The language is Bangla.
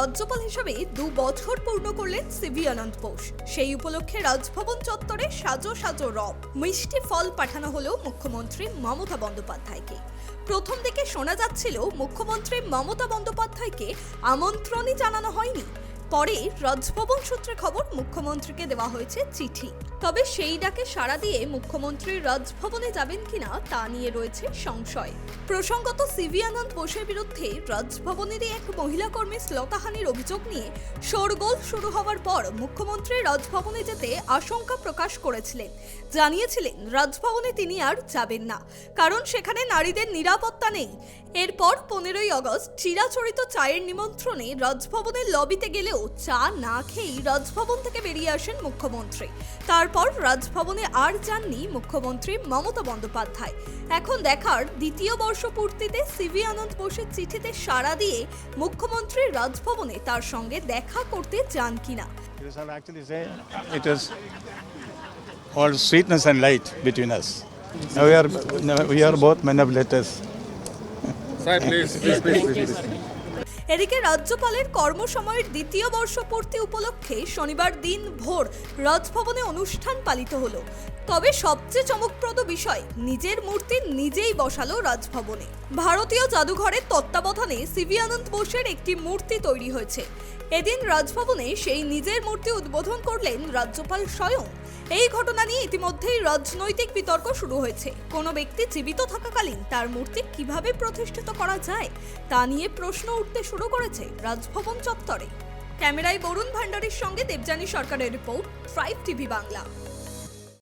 রাজ্যপাল হিসেবে 2 বছর পূর্ণ করলেন সিভি আনন্দ বোস। সেই উপলক্ষে রাজভবন চত্বরে সাজো সাজো রব, মিষ্টি ফল পাঠানো হলো মুখ্যমন্ত্রী মমতা বন্দ্যোপাধ্যায়কে। প্রথম দিকে শোনা যাচ্ছিল মুখ্যমন্ত্রী মমতা বন্দ্যোপাধ্যায়কে আমন্ত্রণই জানানো হয়নি। পরে রাজভবন সূত্রে খবর মুখ্যমন্ত্রীকে দেওয়া হয়েছে চিঠি। তবে সেই ডাকে সাড়া দিয়ে মুখ্যমন্ত্রী রাজভবনে যাবেন কিনা তা নিয়ে রয়েছে সংশয়। প্রসঙ্গত সিভি আনন্দ বোসের বিরুদ্ধে রাজভবনেরই এক মহিলা কর্মী শ্লীলতাহানির অভিযোগ নিয়ে শোরগোল শুরু হওয়ার পর মুখ্যমন্ত্রী রাজভবনে যেতে আশঙ্কা প্রকাশ করেছিলেন। জানিয়েছিলেন রাজভবনে তিনি আর যাবেন না, কারণ সেখানে নারীদের নিরাপত্তা নেই। এরপর 15ই আগস্ট চিরাচরিত চায়ের নিমন্ত্রণে রাজভবনের লবিতে গেলেও চা না খেয়েই রাজভবন থেকে বেরিয়ে আসেন মুখ্যমন্ত্রী। তারপর রাজভবনে আর যাননি মুখ্যমন্ত্রী মমতা বন্দ্যোপাধ্যায়। এখন দেখার দ্বিতীয় বর্ষপূর্তিতে সিভি আনন্দ বোসের চিঠিতে সাড়া দিয়ে মুখ্যমন্ত্রী রাজভবনে তার সঙ্গে দেখা করতে যান কিনা। It is all sweetness and light between us. We are both men of letters. Sir, please. এদিকে রাজ্যপালের কর্মসময়ের দ্বিতীয় বর্ষপূর্তি উপলক্ষে শনিবার দিন ভোর রাজভবনে অনুষ্ঠান পালিত হলো। তবে সবচেয়ে চমকপ্রদ বিষয়, নিজের মূর্তি নিজেই বসালো রাজভবনে। ভারতীয় জাদুঘরের তত্ত্বাবধানে সিভি আনন্দ বোসের একটি মূর্তি তৈরি হয়েছে। এদিন রাজভবনে সেই নিজের মূর্তি উদ্বোধন করলেন রাজ্যপাল স্বয়ং। এই ঘটনা নিয়ে ইতিমধ্যেই রাজনৈতিক বিতর্ক শুরু হয়েছে। কোনো ব্যক্তি জীবিত থাকাকালীন তার মূর্তি কিভাবে প্রতিষ্ঠিত করা যায় তা নিয়ে প্রশ্ন উঠতে শুরু করেছে রাজভবন চত্বরে। ক্যামেরায় বরুণ ভান্ডারীর সঙ্গে দেবযানী সরকারের রিপোর্ট, ট্রাইব টিভি বাংলা।